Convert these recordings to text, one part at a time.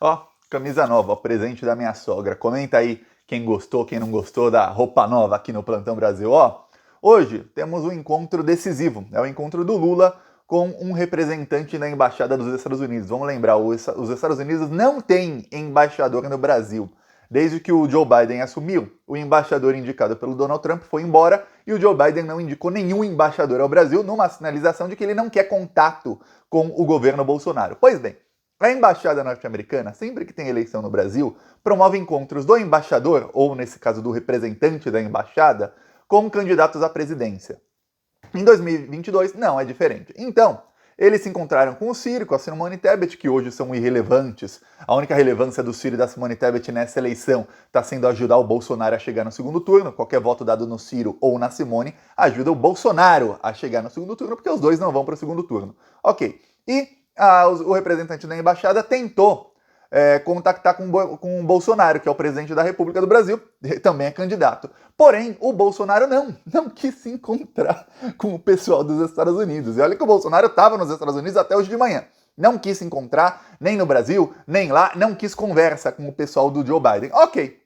Ó, camisa nova, ó, presente da minha sogra. Comenta aí quem gostou, quem não gostou da roupa nova aqui no Plantão Brasil. Ó, hoje temos um encontro decisivo. É o encontro do Lula com um representante da Embaixada dos Estados Unidos. Vamos lembrar, os Estados Unidos não têm embaixador no Brasil. Desde que o Joe Biden assumiu, o embaixador indicado pelo Donald Trump foi embora e o Joe Biden não indicou nenhum embaixador ao Brasil, numa sinalização de que ele não quer contato com o governo Bolsonaro. Pois bem, a embaixada norte-americana, sempre que tem eleição no Brasil, promove encontros do embaixador, ou nesse caso do representante da embaixada, com candidatos à presidência. Em 2022, não é diferente. Então, eles se encontraram com o Ciro, com a Simone Tebet, que hoje são irrelevantes. A única relevância do Ciro e da Simone Tebet nessa eleição está sendo ajudar o Bolsonaro a chegar no segundo turno. Qualquer voto dado no Ciro ou na Simone ajuda o Bolsonaro a chegar no segundo turno, porque os dois não vão para o segundo turno. Ok. E o representante da embaixada tentou contactar com o Bolsonaro, que é o presidente da República do Brasil, também é candidato. Porém, o Bolsonaro não quis se encontrar com o pessoal dos Estados Unidos. E olha que o Bolsonaro estava nos Estados Unidos até hoje de manhã. Não quis se encontrar, nem no Brasil, nem lá, não quis conversa com o pessoal do Joe Biden. Ok.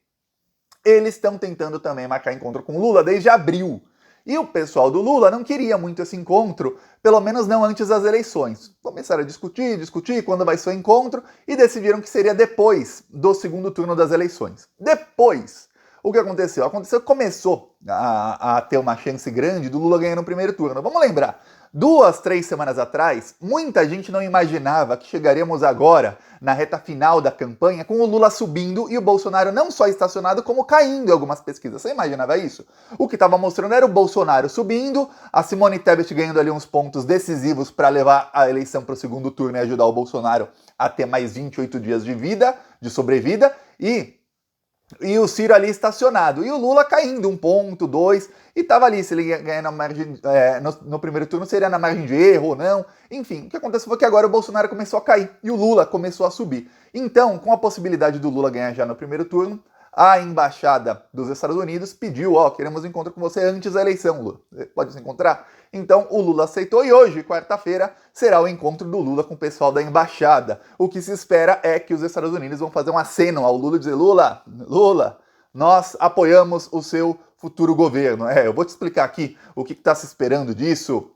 Eles estão tentando também marcar encontro com o Lula desde abril. E o pessoal do Lula não queria muito esse encontro, pelo menos não antes das eleições. Começaram a discutir quando vai ser o encontro e decidiram que seria depois do segundo turno das eleições. Depois, o que aconteceu? Começou a ter uma chance grande do Lula ganhar no primeiro turno. Vamos lembrar, 2, 3 semanas atrás, muita gente não imaginava que chegaríamos agora, na reta final da campanha, com o Lula subindo e o Bolsonaro não só estacionado, como caindo em algumas pesquisas. Você imaginava isso? O que estava mostrando era o Bolsonaro subindo, a Simone Tebet ganhando ali uns pontos decisivos para levar a eleição para o segundo turno e ajudar o Bolsonaro a ter mais 28 dias de vida, de sobrevida, e o Ciro ali estacionado. E o Lula caindo 1 ponto, 2, e tava ali, se ele ganhar na margem, no primeiro turno, seria na margem de erro ou não. Enfim, o que aconteceu foi que agora o Bolsonaro começou a cair e o Lula começou a subir. Então, com a possibilidade do Lula ganhar já no primeiro turno, a embaixada dos Estados Unidos pediu, queremos um encontro com você antes da eleição, Lula. Você pode se encontrar? Então o Lula aceitou e hoje, quarta-feira, será o encontro do Lula com o pessoal da embaixada. O que se espera é que os Estados Unidos vão fazer um aceno ao Lula e dizer: Lula, nós apoiamos o seu futuro governo. Eu vou te explicar aqui o que está se esperando disso.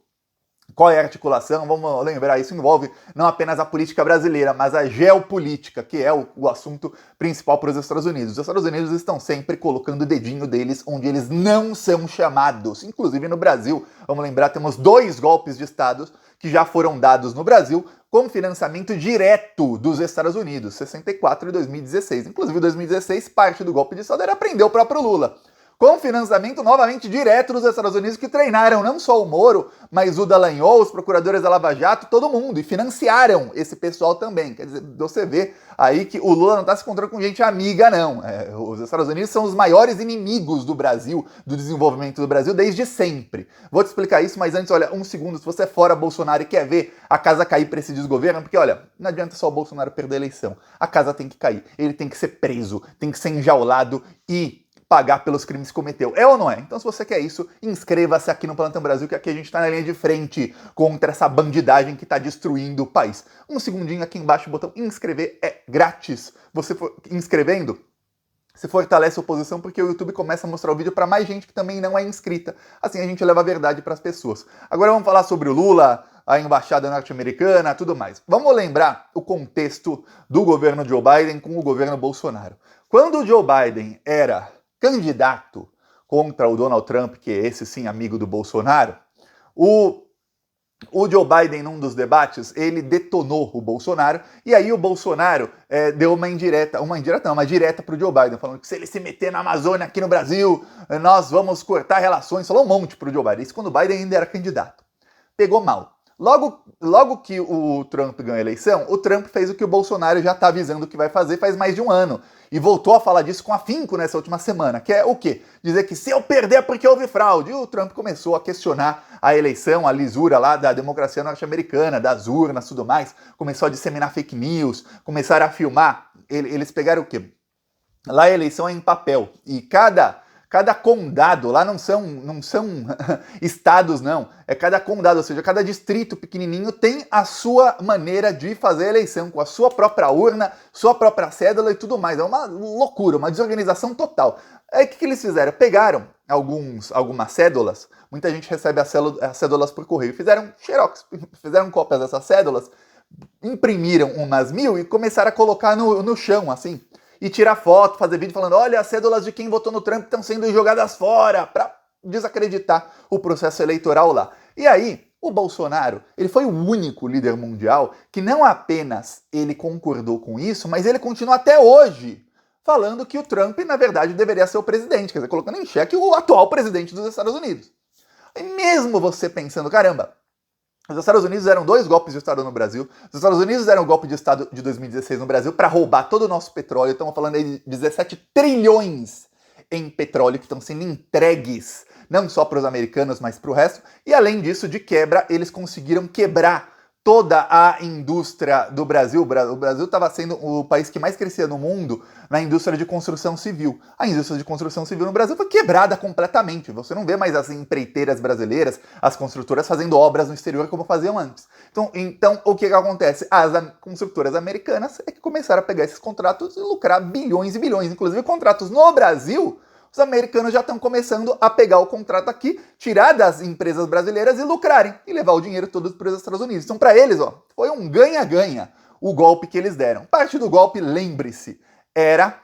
Qual é a articulação? Vamos lembrar, isso envolve não apenas a política brasileira, mas a geopolítica, que é o assunto principal para os Estados Unidos. Os Estados Unidos estão sempre colocando o dedinho deles onde eles não são chamados. Inclusive no Brasil, vamos lembrar, temos 2 golpes de Estado que já foram dados no Brasil com financiamento direto dos Estados Unidos, 64 e 2016. Inclusive, 2016, parte do golpe de Estado era prender o próprio Lula, com financiamento novamente direto dos Estados Unidos, que treinaram não só o Moro, mas o Dallagnol, os procuradores da Lava Jato, todo mundo, e financiaram esse pessoal também. Quer dizer, você vê aí que o Lula não está se encontrando com gente amiga, não. Os Estados Unidos são os maiores inimigos do Brasil, do desenvolvimento do Brasil, desde sempre. Vou te explicar isso, mas antes, olha, 1 segundo, se você é fora Bolsonaro e quer ver a casa cair para esse desgoverno, porque, olha, não adianta só o Bolsonaro perder a eleição. A casa tem que cair, ele tem que ser preso, tem que ser enjaulado e pagar pelos crimes que cometeu. É ou não é? Então, se você quer isso, inscreva-se aqui no Plantão Brasil, que aqui a gente está na linha de frente contra essa bandidagem que está destruindo o país. 1 segundinho aqui embaixo, o botão inscrever é grátis. Você for inscrevendo, você fortalece a oposição, porque o YouTube começa a mostrar o vídeo para mais gente que também não é inscrita. Assim a gente leva a verdade para as pessoas. Agora vamos falar sobre o Lula, a embaixada norte-americana, tudo mais. Vamos lembrar o contexto do governo Joe Biden com o governo Bolsonaro. Quando o Joe Biden era candidato contra o Donald Trump, que é esse sim amigo do Bolsonaro, o Joe Biden, num dos debates, ele detonou o Bolsonaro, e aí o Bolsonaro deu uma direta pro Joe Biden, falando que se ele se meter na Amazônia aqui no Brasil, nós vamos cortar relações, falou um monte pro Joe Biden, isso quando o Biden ainda era candidato. Pegou mal. Logo que o Trump ganhou a eleição, o Trump fez o que o Bolsonaro já está avisando que vai fazer faz mais de 1 ano. E voltou a falar disso com afinco nessa última semana, que é o quê? Dizer que se eu perder é porque houve fraude. E o Trump começou a questionar a eleição, a lisura lá da democracia norte-americana, das urnas e tudo mais. Começou a disseminar fake news, começaram a filmar. Eles pegaram o quê? Lá a eleição é em papel. E cada Cada condado, lá não são estados, não. É cada condado, ou seja, cada distrito pequenininho tem a sua maneira de fazer a eleição, com a sua própria urna, sua própria cédula e tudo mais. É uma loucura, uma desorganização total. Aí o que eles fizeram? Pegaram algumas cédulas, muita gente recebe as cédulas por correio, fizeram xerox, fizeram cópias dessas cédulas, imprimiram umas 1000 e começaram a colocar no chão, assim, e tirar foto, fazer vídeo falando, olha, as cédulas de quem votou no Trump estão sendo jogadas fora, para desacreditar o processo eleitoral lá. E aí, o Bolsonaro, ele foi o único líder mundial que não apenas ele concordou com isso, mas ele continua até hoje falando que o Trump, na verdade, deveria ser o presidente, quer dizer, colocando em xeque o atual presidente dos Estados Unidos. E mesmo você pensando, caramba, os Estados Unidos deram 2 golpes de Estado no Brasil. Os Estados Unidos deram o golpe de Estado de 2016 no Brasil para roubar todo o nosso petróleo. Estamos falando aí de 17 trilhões em petróleo que estão sendo entregues, não só para os americanos, mas para o resto. E além disso, de quebra, eles conseguiram quebrar toda a indústria do Brasil. O Brasil estava sendo o país que mais crescia no mundo na indústria de construção civil. A indústria de construção civil no Brasil foi quebrada completamente. Você não vê mais as empreiteiras brasileiras, as construtoras fazendo obras no exterior como faziam antes. Então o que acontece? As construtoras americanas é que começaram a pegar esses contratos e lucrar bilhões e bilhões. Inclusive contratos no Brasil, os americanos já estão começando a pegar o contrato aqui, tirar das empresas brasileiras e lucrarem, e levar o dinheiro todo para os Estados Unidos. Então, para eles, foi um ganha-ganha o golpe que eles deram. Parte do golpe, lembre-se, era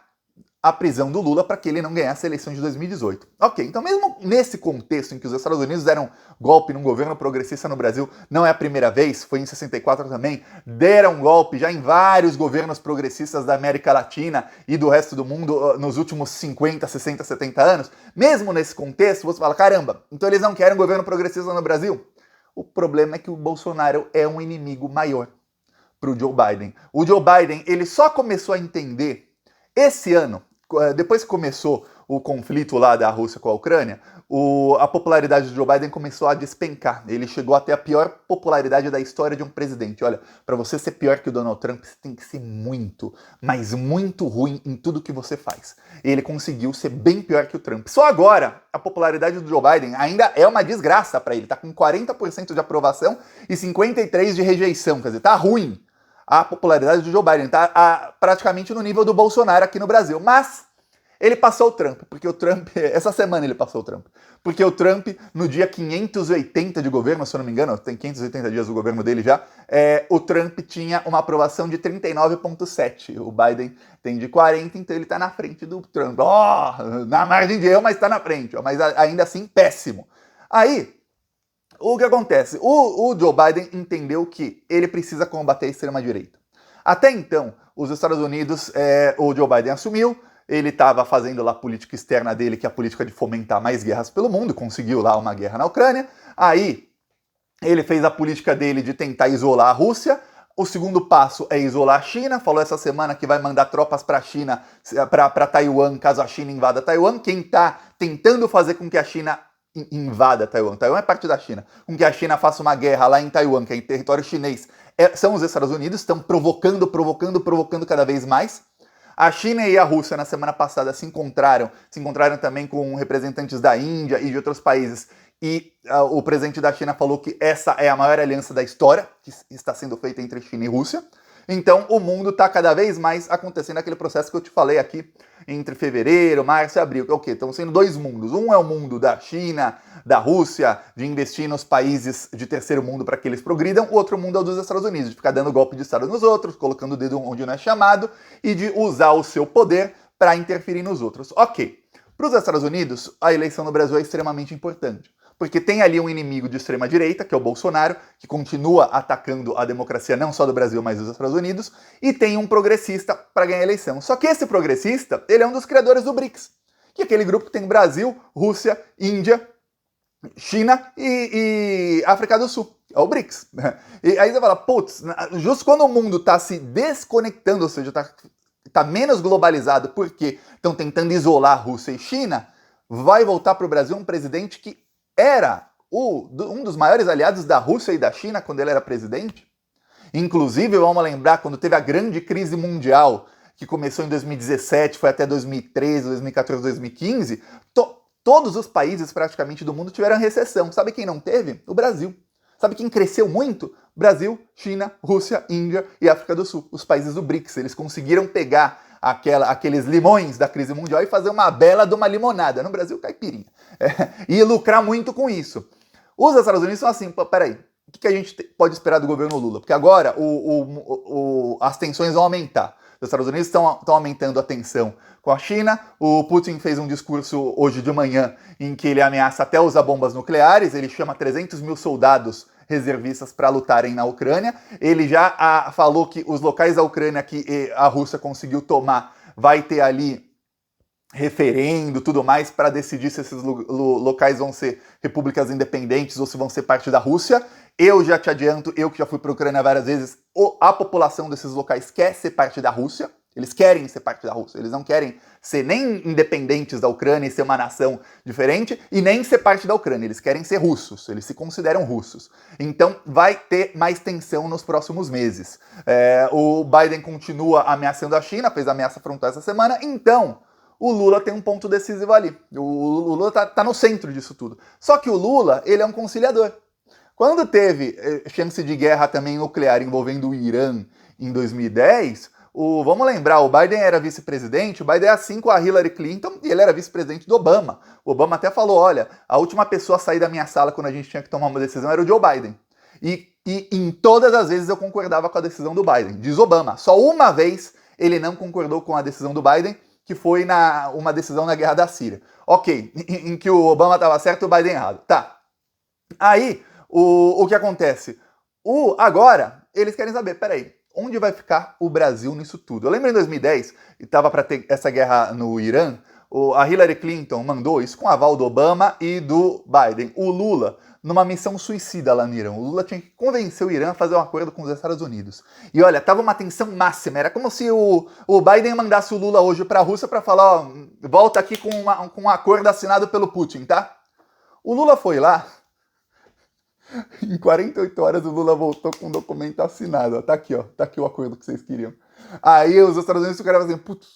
a prisão do Lula para que ele não ganhasse a eleição de 2018. Ok, então mesmo nesse contexto em que os Estados Unidos deram golpe num governo progressista no Brasil, não é a primeira vez, foi em 64 também, deram golpe já em vários governos progressistas da América Latina e do resto do mundo nos últimos 50, 60, 70 anos. Mesmo nesse contexto, você fala, caramba, então eles não querem um governo progressista no Brasil? O problema é que o Bolsonaro é um inimigo maior para o Joe Biden. O Joe Biden, ele só começou a entender esse ano, depois que começou o conflito lá da Rússia com a Ucrânia, a popularidade do Joe Biden começou a despencar. Ele chegou a ter a pior popularidade da história de um presidente. Olha, para você ser pior que o Donald Trump, você tem que ser muito, mas muito ruim em tudo que você faz. E ele conseguiu ser bem pior que o Trump. Só agora, a popularidade do Joe Biden ainda é uma desgraça para ele. Tá com 40% de aprovação e 53% de rejeição. Quer dizer, tá ruim a popularidade do Joe Biden, tá praticamente no nível do Bolsonaro aqui no Brasil. Mas ele passou o Trump, porque o Trump, essa semana ele passou o Trump, porque o Trump, no dia 580 de governo, se eu não me engano, tem 580 dias do governo dele já, o Trump tinha uma aprovação de 39,7, o Biden tem de 40, então ele tá na frente do Trump, na margem de erro, mas tá na frente, mas ainda assim péssimo. Aí, o que acontece? O Joe Biden entendeu que ele precisa combater a extrema-direita. Até então, os Estados Unidos, o Joe Biden assumiu, ele estava fazendo lá a política externa dele, que é a política de fomentar mais guerras pelo mundo, conseguiu lá uma guerra na Ucrânia. Aí, ele fez a política dele de tentar isolar a Rússia. O segundo passo é isolar a China. Falou essa semana que vai mandar tropas para a China, para Taiwan, caso a China invada Taiwan. Quem está tentando fazer com que a China invada Taiwan. Taiwan é parte da China. Com que a China faça uma guerra lá em Taiwan, que é em território chinês, são os Estados Unidos, estão provocando cada vez mais. A China e a Rússia, na semana passada, se encontraram também com representantes da Índia e de outros países, e o presidente da China falou que essa é a maior aliança da história, que está sendo feita entre China e Rússia. Então, o mundo está cada vez mais acontecendo aquele processo que eu te falei aqui, entre fevereiro, março e abril. Que é o quê? Estão sendo 2 mundos. Um é o mundo da China, da Rússia, de investir nos países de terceiro mundo para que eles progridam. O outro mundo é o dos Estados Unidos, de ficar dando golpe de Estado nos outros, colocando o dedo onde não é chamado, e de usar o seu poder para interferir nos outros. Ok. Para os Estados Unidos, a eleição no Brasil é extremamente importante. Porque tem ali um inimigo de extrema-direita, que é o Bolsonaro, que continua atacando a democracia não só do Brasil, mas dos Estados Unidos, e tem um progressista para ganhar a eleição. Só que esse progressista, ele é um dos criadores do BRICS, que é aquele grupo que tem Brasil, Rússia, Índia, China e África do Sul. É o BRICS. E aí você fala, putz, justo quando o mundo está se desconectando, ou seja, está menos globalizado porque estão tentando isolar Rússia e China, vai voltar para o Brasil um presidente que era um dos maiores aliados da Rússia e da China quando ele era presidente. Inclusive, vamos lembrar, quando teve a grande crise mundial, que começou em 2017, foi até 2013, 2014, 2015, todos os países praticamente do mundo tiveram recessão. Sabe quem não teve? O Brasil. Sabe quem cresceu muito? Brasil, China, Rússia, Índia e África do Sul. Os países do BRICS. Eles conseguiram pegar aqueles limões da crise mundial e fazer uma bela de uma limonada. No Brasil, caipirinha. E lucrar muito com isso. Os Estados Unidos são assim, peraí, o que a gente pode esperar do governo Lula? Porque agora as tensões vão aumentar. Os Estados Unidos estão aumentando a tensão com a China. O Putin fez um discurso hoje de manhã em que ele ameaça até usar bombas nucleares. Ele chama 300 mil soldados reservistas para lutarem na Ucrânia. Ele já falou que os locais da Ucrânia que a Rússia conseguiu tomar vai ter ali referendo, tudo mais, para decidir se esses locais vão ser repúblicas independentes ou se vão ser parte da Rússia. Eu já te adianto, eu que já fui para a Ucrânia várias vezes, a população desses locais quer ser parte da Rússia. Eles querem ser parte da Rússia. Eles não querem ser nem independentes da Ucrânia e ser uma nação diferente, e nem ser parte da Ucrânia. Eles querem ser russos. Eles se consideram russos. Então vai ter mais tensão nos próximos meses. O Biden continua ameaçando a China, fez ameaça frontal essa semana. Então o Lula tem um ponto decisivo ali. O Lula tá no centro disso tudo. Só que o Lula, ele é um conciliador. Quando teve chance de guerra também nuclear envolvendo o Irã em 2010, vamos lembrar, o Biden era vice-presidente, o Biden é assim com a Hillary Clinton e ele era vice-presidente do Obama. O Obama até falou, olha, a última pessoa a sair da minha sala quando a gente tinha que tomar uma decisão era o Joe Biden. E em todas as vezes eu concordava com a decisão do Biden, diz Obama. Só uma vez ele não concordou com a decisão do Biden, que foi uma decisão na guerra da Síria. Ok, em que o Obama estava certo e o Biden errado. Tá. Aí, o que acontece? Agora, eles querem saber, peraí, onde vai ficar o Brasil nisso tudo? Eu lembro em 2010, estava para ter essa guerra no Irã, a Hillary Clinton mandou isso com aval do Obama e do Biden. O Lula, numa missão suicida lá no Irã. O Lula tinha que convencer o Irã a fazer um acordo com os Estados Unidos. E olha, tava uma tensão máxima. Era como se o Biden mandasse o Lula hoje para a Rússia para falar, ó, volta aqui com um acordo assinado pelo Putin, tá? O Lula foi lá. Em 48 horas o Lula voltou com um documento assinado. Ó. Tá aqui o acordo que vocês queriam. Aí os Estados Unidos ficaram assim, putz,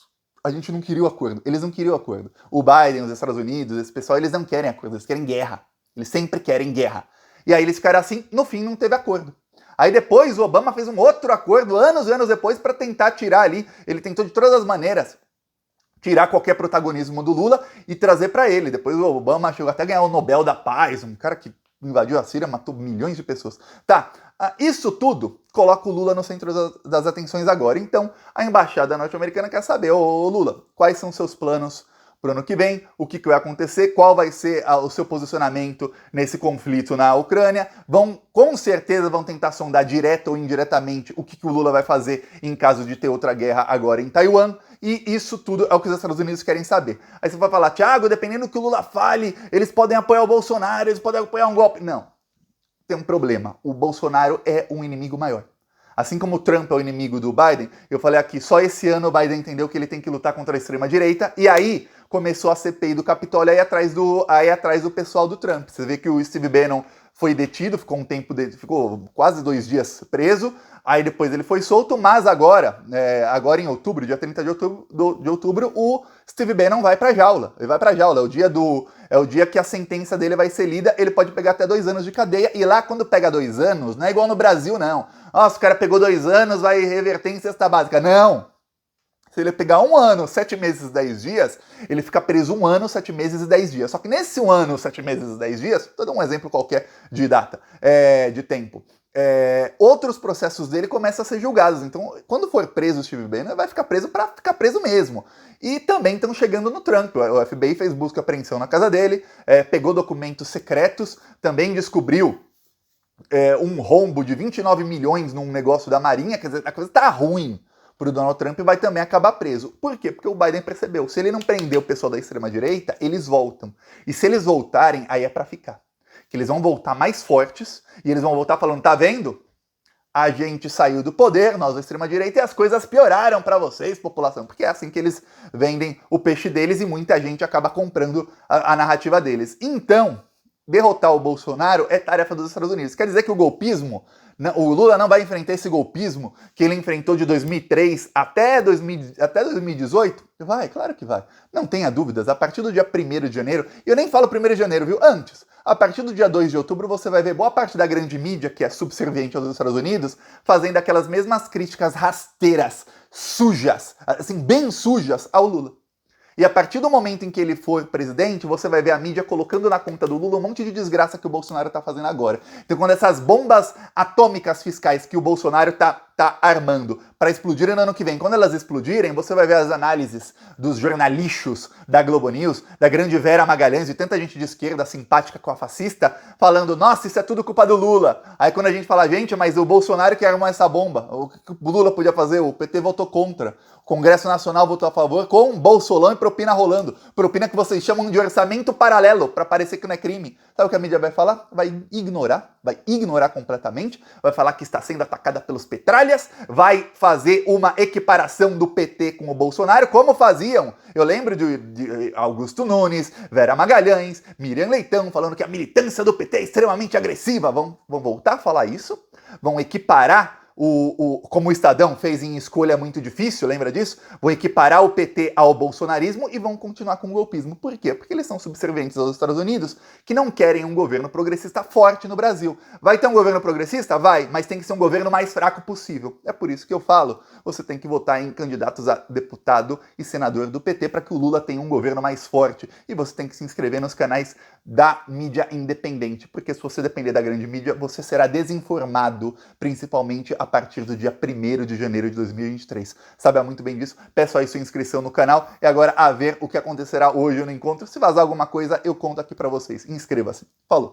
a gente não queria o acordo. Eles não queriam o acordo. O Biden, os Estados Unidos, esse pessoal, eles não querem acordo, eles querem guerra. Eles sempre querem guerra. E aí eles ficaram assim, no fim não teve acordo. Aí depois o Obama fez um outro acordo, anos e anos depois, para tentar tirar ali, ele tentou de todas as maneiras tirar qualquer protagonismo do Lula e trazer para ele. Depois o Obama chegou até a ganhar o Nobel da Paz, um cara que invadiu a Síria, matou milhões de pessoas. Tá, isso tudo coloca o Lula no centro das atenções agora. Então, a embaixada norte-americana quer saber, ô Lula, quais são seus planos para o ano que vem, o que vai acontecer, qual vai ser o seu posicionamento nesse conflito na Ucrânia. Com certeza vão tentar sondar direta ou indiretamente o que o Lula vai fazer em caso de ter outra guerra agora em Taiwan. E isso tudo é o que os Estados Unidos querem saber. Aí você vai falar, Thiago, dependendo do que o Lula fale, eles podem apoiar o Bolsonaro, eles podem apoiar um golpe. Não, tem um problema. O Bolsonaro é um inimigo maior. Assim como o Trump é o inimigo do Biden, eu falei aqui, só esse ano o Biden entendeu que ele tem que lutar contra a extrema-direita, e aí começou a CPI do Capitólio aí atrás do pessoal do Trump. Você vê que o Steve Bannon foi detido, ficou quase 2 dias preso, aí depois ele foi solto, mas agora em outubro, dia 30 de outubro, o Steve Bannon vai pra jaula. Ele vai pra jaula, é o dia que a sentença dele vai ser lida, ele pode pegar até 2 anos de cadeia, e lá quando pega 2 anos, não é igual no Brasil, não. Nossa, o cara pegou 2 anos, vai reverter em cesta básica. Não! Se ele pegar 1 ano, 7 meses e 10 dias, ele fica preso 1 ano, 7 meses e 10 dias. Só que nesse 1 ano, 7 meses e 10 dias, tô dando um exemplo qualquer de data, de tempo, outros processos dele começam a ser julgados. Então, quando for preso o Steve Bannon, vai ficar preso para ficar preso mesmo. E também estão chegando no Trump. O FBI fez busca e apreensão na casa dele, pegou documentos secretos, também descobriu um rombo de 29 milhões num negócio da Marinha. Quer dizer, a coisa tá ruim para o Donald Trump, vai também acabar preso. Por quê? Porque o Biden percebeu, se ele não prender o pessoal da extrema-direita, eles voltam. E se eles voltarem, aí é para ficar. Que eles vão voltar mais fortes, e eles vão voltar falando, tá vendo? A gente saiu do poder, nós da extrema-direita, e as coisas pioraram para vocês, população. Porque é assim que eles vendem o peixe deles, e muita gente acaba comprando a narrativa deles. Então, derrotar o Bolsonaro é tarefa dos Estados Unidos. Quer dizer que o golpismo, o Lula não vai enfrentar esse golpismo que ele enfrentou de 2003 até 2018? Vai, claro que vai. Não tenha dúvidas, a partir do dia 1º de janeiro, e eu nem falo 1º de janeiro, viu? Antes. A partir do dia 2 de outubro, você vai ver boa parte da grande mídia, que é subserviente aos Estados Unidos, fazendo aquelas mesmas críticas rasteiras, sujas, assim, bem sujas ao Lula. E a partir do momento em que ele for presidente, você vai ver a mídia colocando na conta do Lula um monte de desgraça que o Bolsonaro está fazendo agora. Então, quando essas bombas atômicas fiscais que o Bolsonaro está armando para explodirem no ano que vem, quando elas explodirem, você vai ver as análises dos jornalichos da Globo News, da grande Vera Magalhães e tanta gente de esquerda simpática com a fascista, falando, nossa, isso é tudo culpa do Lula. Aí quando a gente fala, gente, mas o Bolsonaro que armou essa bomba, o que o Lula podia fazer? O PT votou contra. O Congresso Nacional votou a favor com Bolsolão e propina rolando. Propina que vocês chamam de orçamento paralelo, para parecer que não é crime. Sabe o que a mídia vai falar? Vai ignorar completamente, vai falar que está sendo atacada pelos petralhas, vai fazer uma equiparação do PT com o Bolsonaro, como faziam. Eu lembro de Augusto Nunes, Vera Magalhães, Miriam Leitão, falando que a militância do PT é extremamente agressiva. Vão voltar a falar isso? Vão equiparar como o Estadão fez em Escolha Muito Difícil, lembra disso? Vão equiparar o PT ao bolsonarismo e vão continuar com o golpismo. Por quê? Porque eles são subservientes aos Estados Unidos, que não querem um governo progressista forte no Brasil. Vai ter um governo progressista? Vai, mas tem que ser um governo mais fraco possível. É por isso que eu falo, você tem que votar em candidatos a deputado e senador do PT para que o Lula tenha um governo mais forte. E você tem que se inscrever nos canais da mídia independente, porque se você depender da grande mídia, você será desinformado, principalmente a partir do dia 1º de janeiro de 2023. Sabe muito bem disso? Peço aí sua inscrição no canal e agora a ver o que acontecerá hoje no encontro. Se vazar alguma coisa, eu conto aqui pra vocês. Inscreva-se. Falou!